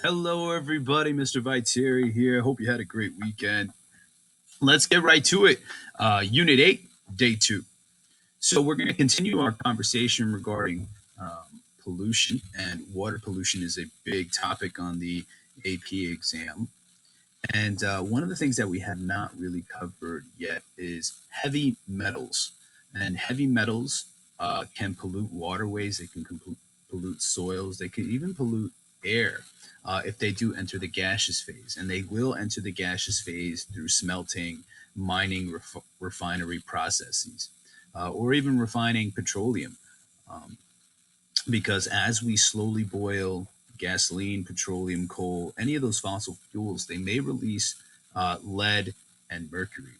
Hello, everybody. Mr. Viteri here. Hope you had a great weekend. Let's get right to it. Unit 8, Day 2. So, we're going to continue our conversation regarding pollution, and water pollution is a big topic on the AP exam. And one of the things that we have not really covered yet is heavy metals. And heavy metals can pollute waterways, they can pollute soils, they can even pollute air if they do enter the gaseous phase. And they will enter the gaseous phase through smelting, mining, refinery processes, or even refining petroleum. Um, because as we slowly boil gasoline, petroleum, coal, any of those fossil fuels, they may release lead and mercury.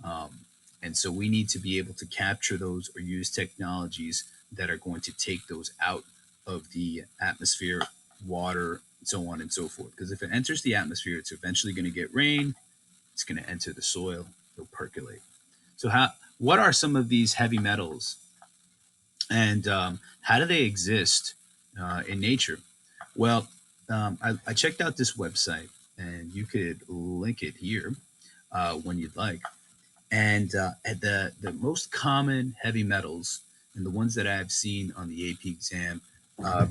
Um, and so we need to be able to capture those or use technologies that are going to take those out of the atmosphere, water, so on and so forth. Because if it enters the atmosphere, it's eventually going to get rain, it's going to enter the soil, it'll percolate. So, what are some of these heavy metals and how do they exist in nature? Well, I checked out this website, and you could link it here when you'd like. And the most common heavy metals, and the ones that I've seen on the AP exam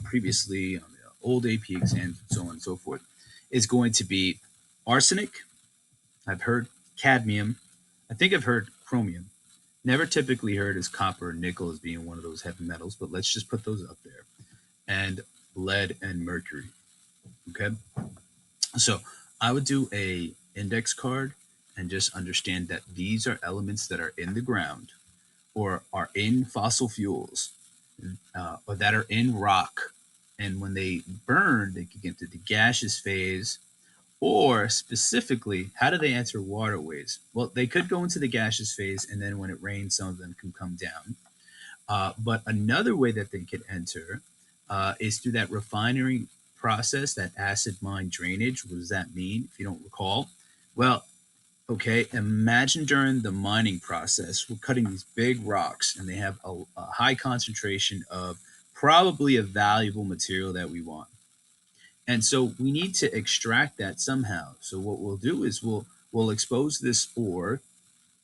previously, on the old AP exams, and so on and so forth, is going to be arsenic. I've heard cadmium. I think I've heard chromium. Never typically heard as copper and nickel as being one of those heavy metals, but let's just put those up there. And lead and mercury. Okay. So I would do a index card and just understand that these are elements that are in the ground or are in fossil fuels or that are in rock. And when they burn, they can get into the gaseous phase. Or specifically, how do they enter waterways? Well, they could go into the gaseous phase, and then when it rains, some of them can come down. But another way that they could enter is through that refinery process, that acid mine drainage. What does that mean if you don't recall? Well, okay, imagine during the mining process, we're cutting these big rocks and they have a high concentration of probably a valuable material that we want. And so we need to extract that somehow. So what we'll do is we'll expose this ore,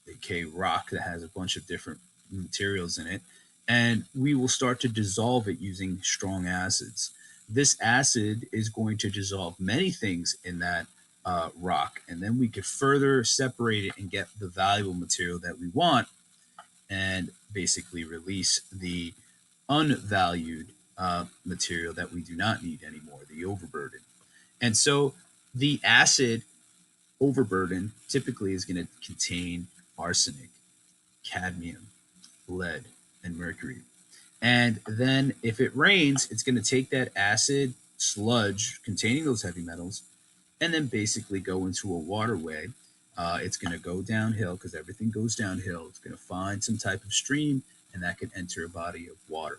aka rock that has a bunch of different materials in it, and we will start to dissolve it using strong acids. This acid is going to dissolve many things in that rock, and then we could further separate it and get the valuable material that we want, and basically release the unvalued material that we do not need anymore, the overburden. And so the acid overburden typically is going to contain arsenic, cadmium, lead, and mercury. And then if it rains, it's going to take that acid sludge containing those heavy metals and then basically go into a waterway. It's going to go downhill because everything goes downhill. It's going to find some type of stream and that can enter a body of water.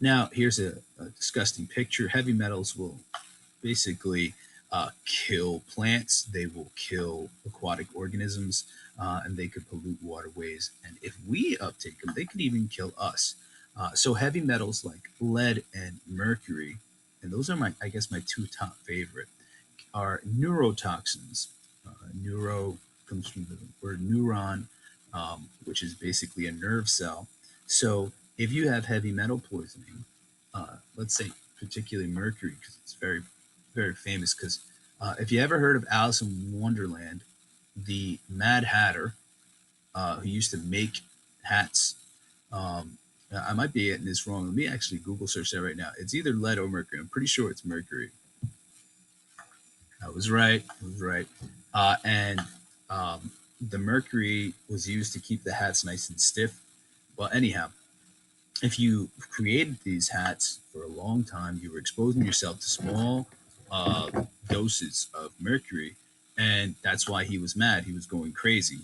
Now, here's a disgusting picture. Heavy metals will basically kill plants, they will kill aquatic organisms, and they could pollute waterways. And if we uptake them, they could even kill us. So heavy metals like lead and mercury, and those are I guess, my two top favorite, are neurotoxins. Neuro comes from the word neuron, which is basically a nerve cell. So if you have heavy metal poisoning, let's say particularly mercury, because it's very, very famous. Because if you ever heard of Alice in Wonderland, the Mad Hatter, who used to make hats, I might be getting this wrong. Let me actually Google search that right now. It's either lead or mercury. I'm pretty sure it's mercury. I was right. I was right. And the mercury was used to keep the hats nice and stiff. Well, anyhow, if you created these hats for a long time, you were exposing yourself to small doses of mercury, and that's why he was mad. He was going crazy.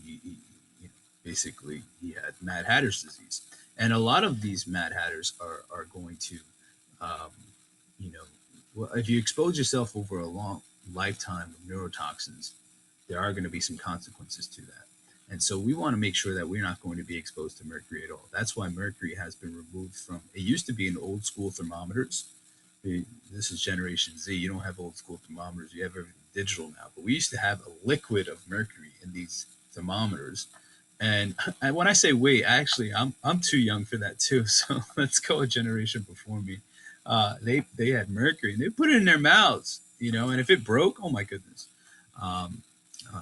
Basically, he had Mad Hatter's disease, and a lot of these Mad Hatters are going to, um, you know, well, if you expose yourself over a long lifetime of neurotoxins, there are going to be some consequences to that. And so we want to make sure that we're not going to be exposed to mercury at all. That's why mercury has been removed from, it used to be in old school thermometers. eh, this is Generation Z. You don't have old school thermometers. You have everything digital now. But we used to have a liquid of mercury in these thermometers. And when I say we, actually, I'm too young for that too. So let's go a generation before me. They had mercury and they put it in their mouths, and if it broke, oh my goodness. Um,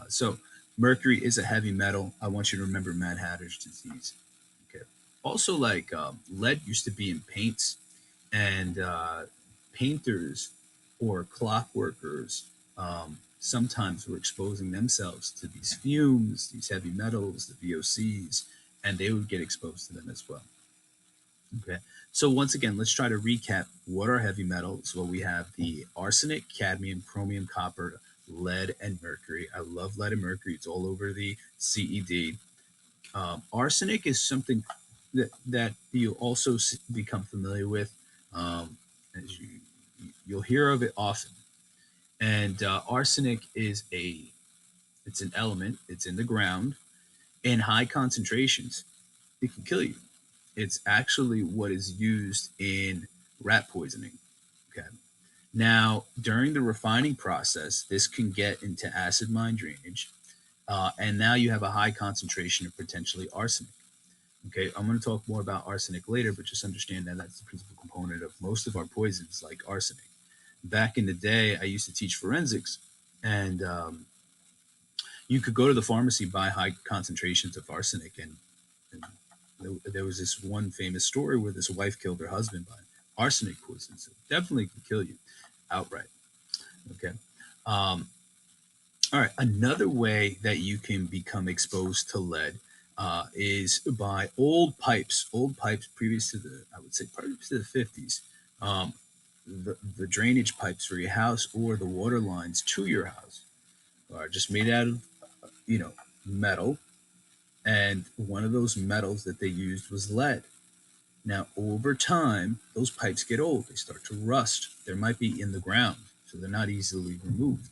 so mercury is a heavy metal. I want you to remember Mad Hatter's disease. Okay. Also, like lead used to be in paints, and painters or clockworkers sometimes were exposing themselves to these fumes, these heavy metals, the VOCs, and they would get exposed to them as well. Okay. So once again, let's try to recap what are heavy metals. Well, we have the arsenic, cadmium, chromium, copper, lead, and mercury. I love lead and mercury. It's all over the CED. Arsenic is something that you also become familiar with, um, as you'll hear of it often. And arsenic is it's an element. It's in the ground in high concentrations. It can kill you. It's actually what is used in rat poisoning. Okay. Now, during the refining process, this can get into acid mine drainage, and now you have a high concentration of potentially arsenic. Okay, I'm going to talk more about arsenic later, but just understand that that's the principal component of most of our poisons, like arsenic. Back in the day, I used to teach forensics, and you could go to the pharmacy, buy high concentrations of arsenic, and there was this one famous story where this wife killed her husband by arsenic poison. So definitely can kill you outright. Okay. Um, all right. Another way that you can become exposed to lead is by old pipes. Old pipes previous to I would say, previous to the 50s. Um, the drainage pipes for your house or the water lines to your house are just made out of, you know, metal. And one of those metals that they used was lead. Now, over time, those pipes get old. They start to rust. They might be in the ground, so they're not easily removed.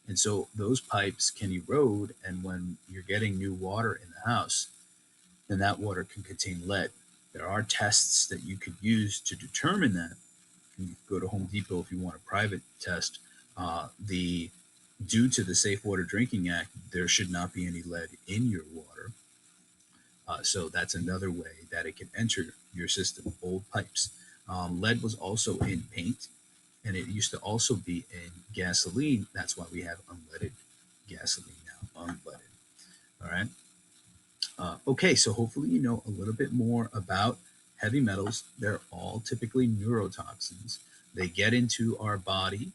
And so those pipes can erode. And when you're getting new water in the house, then that water can contain lead. There are tests that you could use to determine that. You can go to Home Depot if you want a private test. The Due to the Safe Water Drinking Act, there should not be any lead in your water. So that's another way that it can enter your system. Old pipes. Lead was also in paint, and it used to also be in gasoline. That's why we have unleaded gasoline now, unleaded. All right. Okay, so hopefully you know a little bit more about heavy metals. They're all typically neurotoxins. They get into our body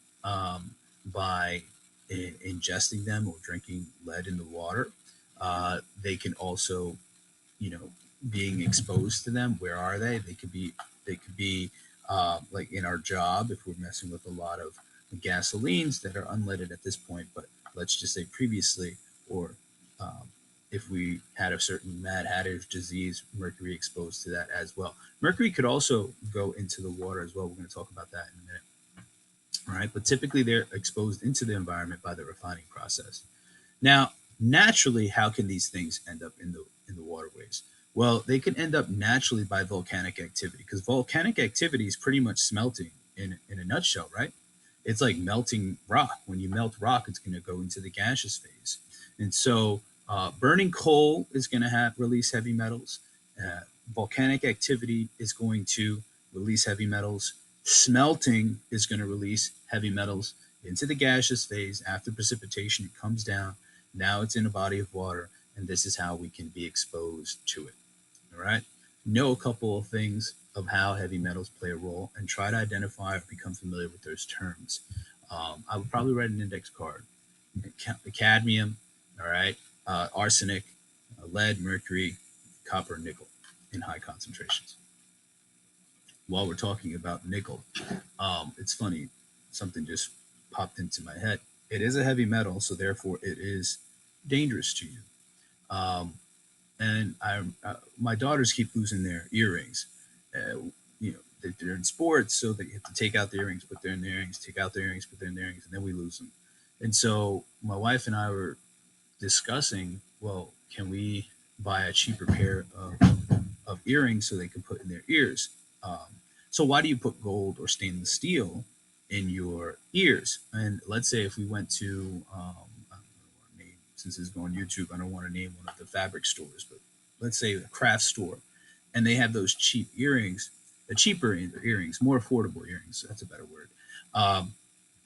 by ingesting them or drinking lead in the water. They can also, you know, being exposed to them. Where are they? They could be like in our job if we're messing with a lot of gasolines that are unleaded at this point. But let's just say previously, or um, if we had a certain Mad Hatter's disease, mercury exposed to that as well. Mercury could also go into the water as well. We're going to talk about that in a minute. All right, but typically they're exposed into the environment by the refining process. Now, naturally, how can these things end up in the waterways? Well, they can end up naturally by volcanic activity because volcanic activity is pretty much smelting in a nutshell, right? It's like melting rock. When you melt rock, it's going to go into the gaseous phase, and so burning coal is going to have release heavy metals. Uh, Volcanic activity is going to release heavy metals. Smelting is going to release heavy metals into the gaseous phase. After precipitation, it comes down. Now it's in a body of water, and this is how we can be exposed to it. All right. Know a couple of things of how heavy metals play a role and try to identify or become familiar with those terms. I would probably write an index card. Cadmium, all right, arsenic, lead, mercury, copper, nickel in high concentrations. While we're talking about nickel, it's funny, something just popped into my head. It is a heavy metal, so therefore it is dangerous to you. Um, and my daughters keep losing their earrings. You know, they're in sports, so they have to take out the earrings, put their in the earrings, take out the earrings, put their in the earrings, and then we lose them. And so my wife and I were discussing, well, can we buy a cheaper pair of earrings so they can put in their ears? Um, So why do you put gold or stainless steel in your ears? And let's say if we went to, I don't want to name, since it's on YouTube, I don't want to name one of the fabric stores, but let's say a craft store, and they have those cheap earrings, the cheaper earrings, more affordable earrings. That's a better word. Um,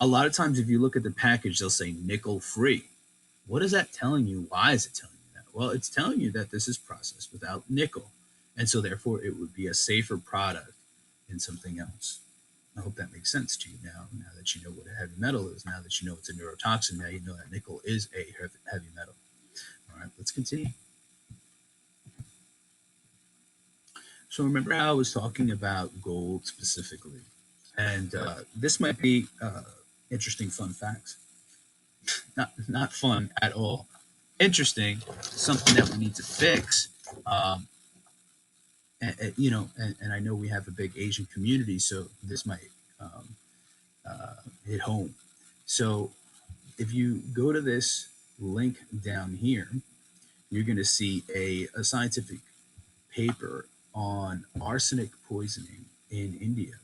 a lot of times, if you look at the package, they'll say nickel free. What is that telling you? Why is it telling you that? Well, it's telling you that this is processed without nickel. And so, therefore, it would be a safer product than something else. I hope that makes sense to you now that you know what a heavy metal is, now that you know it's a neurotoxin, now you know that nickel is a heavy metal. All right, let's continue. So, remember how I was talking about gold specifically? And this might be interesting fun facts. Not fun at all. Interesting, something that we need to fix. Um, and I know we have a big Asian community, so this might um, hit home. So if you go to this link down here, you're going to see a scientific paper on arsenic poisoning in India.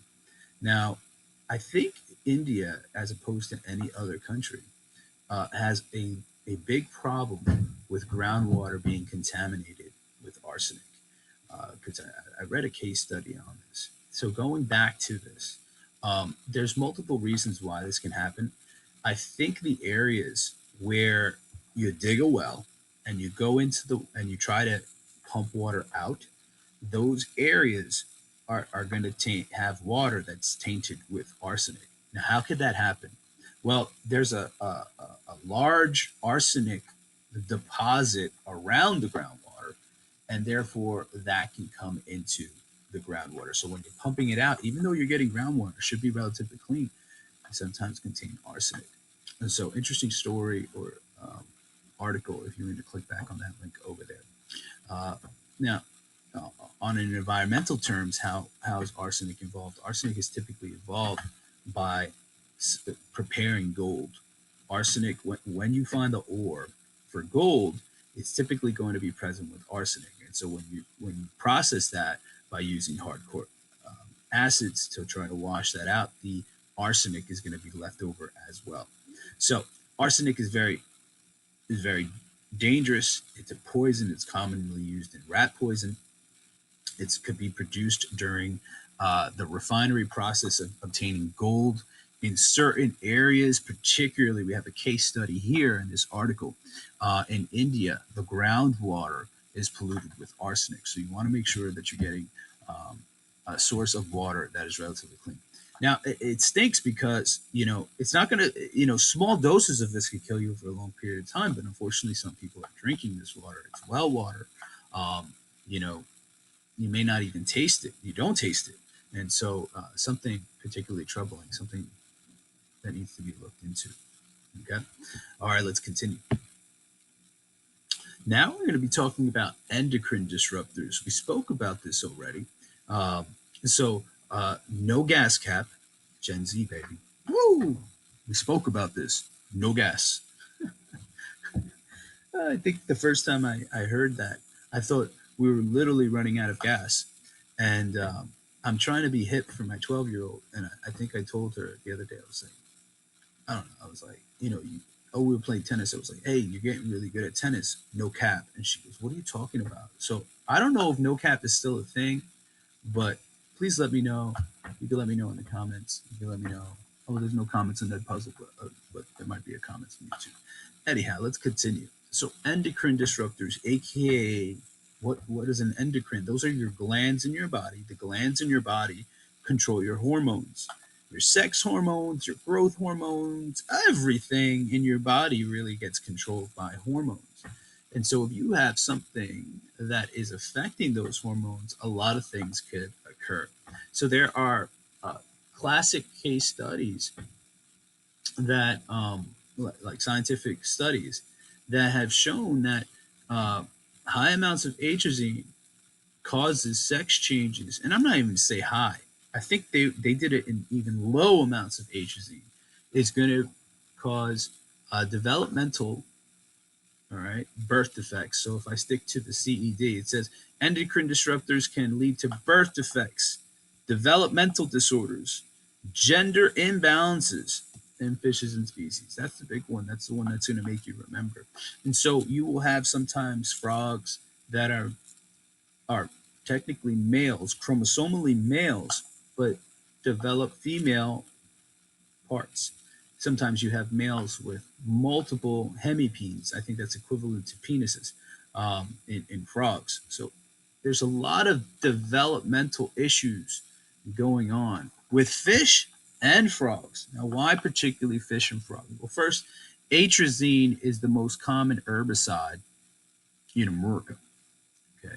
Now, I think India, as opposed to any other country, has a big problem with groundwater being contaminated with arsenic. Because I read a case study on this. So going back to this, there's multiple reasons why this can happen. I think the areas where you dig a well and you go into the and you try to pump water out, those areas are going to have water that's tainted with arsenic. Now, how could that happen? Well, there's a large arsenic deposit around the groundwater, and therefore that can come into the groundwater. So when you're pumping it out, even though you're getting groundwater, it should be relatively clean, it sometimes contain arsenic. And so, interesting story or article if you want to click back on that link over there. Uh, now, on an environmental terms, how is arsenic involved? Arsenic is typically involved by preparing gold. Arsenic, when you find the ore for gold, it's typically going to be present with arsenic. And so when you process that by using hardcore acids to try to wash that out, the arsenic is going to be left over as well. So arsenic is very dangerous. It's a poison. It's commonly used in rat poison. It could be produced during the refinery process of obtaining gold in certain areas. Particularly, we have a case study here in this article. In India, the groundwater is polluted with arsenic. So you want to make sure that you're getting um, a source of water that is relatively clean. Now, it stinks because, it's not going to, small doses of this could kill you for a long period of time. But unfortunately, some people are drinking this water. It's well water. Um, you know, you may not even taste it. You don't taste it. And so something particularly troubling, something that needs to be looked into. Okay. All right, let's continue. Now we're going to be talking about endocrine disruptors. We spoke about this already. Um, so no gas cap, Gen Z baby. Woo! We spoke about this. No gas. I think the first time I heard that, I thought we were literally running out of gas. And I'm trying to be hip for my 12-year-old. And I think I told her the other day, I was like, I don't know. I was like, we were playing tennis. I was like, hey, you're getting really good at tennis. No cap. And she goes, what are you talking about? So I don't know if no cap is still a thing, but please let me know. You can let me know in the comments. You can let me know. Oh, there's no comments in that puzzle, but there might be a comment on YouTube. Anyhow, let's continue. So endocrine disruptors, aka what is an endocrine? Those are your glands in your body. The glands in your body control your hormones, your sex hormones, your growth hormones. Everything in your body really gets controlled by hormones. And so if you have something that is affecting those hormones, a lot of things could occur. So there are classic case studies that like scientific studies that have shown that uh, high amounts of atrazine causes sex changes. And I'm not even to say high. I think they did it in even low amounts of atrazine. It's going to cause developmental, all right, birth defects. So if I stick to the CED, it says endocrine disruptors can lead to birth defects developmental disorders, gender imbalances in fishes and species. That's the big one. That's the one that's going to make you remember. And so you will have sometimes frogs that are technically males, chromosomally males, but develop female parts. Sometimes you have males with multiple hemipenes. I think that's equivalent to penises in frogs. So there's a lot of developmental issues going on with fish and frogs. Now, why particularly fish and frogs? Well, first, atrazine is the most common herbicide in America. Okay,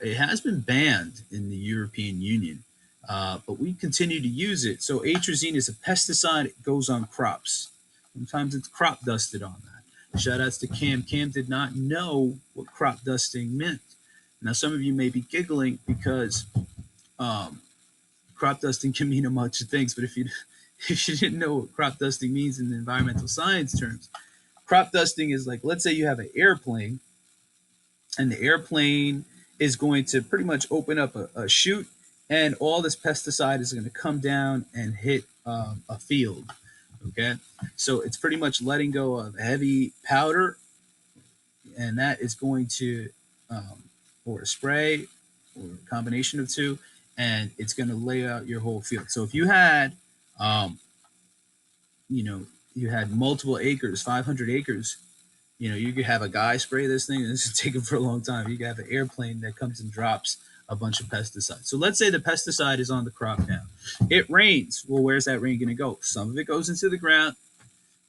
it has been banned in the European Union, but we continue to use it. So atrazine is a pesticide. It goes on crops. Sometimes it's crop dusted on that. Shout outs to Cam. Cam did not know what crop dusting meant. Now, some of you may be giggling because um, crop dusting can mean a bunch of things, but if you if you didn't know what crop dusting means in the environmental science terms, crop dusting is like, let's say you have an airplane and the airplane is going to pretty much open up a chute, and all this pesticide is going to come down and hit a field. Okay, so it's pretty much letting go of heavy powder, and that is going to, or a spray, or a combination of two, and it's going to lay out your whole field. So if you had, um, you know, you had multiple acres, 500 acres, you could have a guy spray this thing, and this is taking for a long time. You could have an airplane that comes and drops a bunch of pesticides. So let's say the pesticide is on the crop now. It rains. Well, where's that rain going to go? Some of it goes into the ground,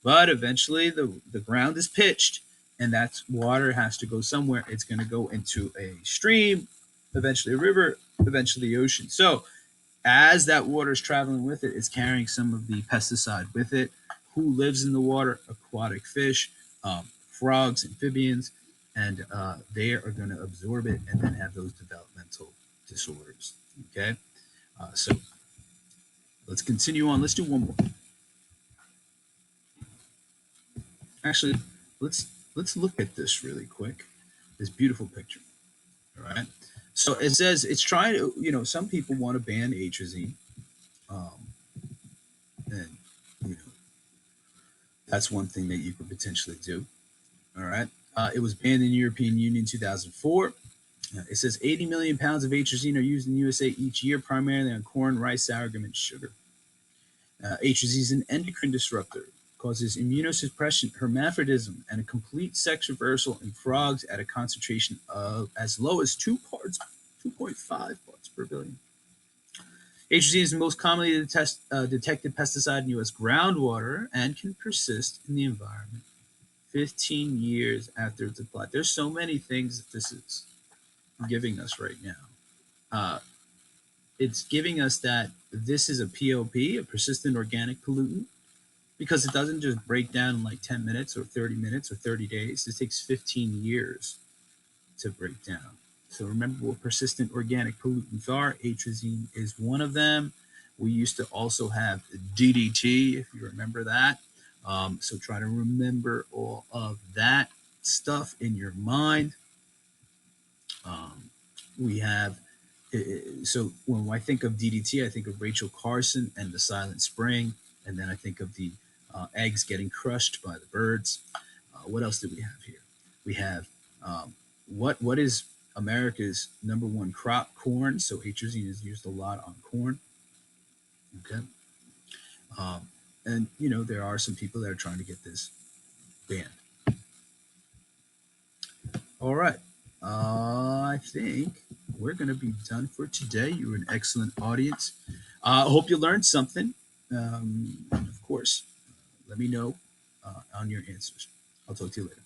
but eventually the ground is pitched, and that water has to go somewhere. It's going to go into a stream, eventually a river, eventually the ocean. So as that water is traveling with it, it's carrying some of the pesticide with it. Who lives in the water? Aquatic fish, frogs, amphibians, and they are going to absorb it and then have those developmental disorders. Okay, so let's continue on. Let's do one more. Actually, let's look at this really quick. This beautiful picture. All right. So it says it's trying to. Some people want to ban atrazine, um, and you know that's one thing that you could potentially do. All right. It was banned in the European Union in 2004. It says 80 million pounds of atrazine are used in the USA each year, primarily on corn, rice, sorghum, and sugar. Atrazine is an endocrine disruptor, causes immunosuppression, hermaphrodism, and a complete sex reversal in frogs at a concentration of as low as 2.5 parts per billion. Atrazine is the most commonly detected pesticide in U.S. groundwater and can persist in the environment 15 years after it's applied. There's so many things that this is giving us right now. Uh, it's giving us that this is a POP, a persistent organic pollutant, because it doesn't just break down in like 10 minutes or 30 minutes or 30 days. It takes 15 years to break down. So remember what persistent organic pollutants are. Atrazine is one of them. We used to also have DDT, if you remember that. So try to remember all of that stuff in your mind. We have, so when I think of DDT, I think of Rachel Carson and the Silent Spring, and then I think of the eggs getting crushed by the birds. What else do we have here? We have, what is America's number one crop? Corn. So atrazine is used a lot on corn. Okay. And there are some people that are trying to get this banned. All right. I think we're going to be done for today. You were an excellent audience. I hope you learned something. And of course, let me know on your answers. I'll talk to you later.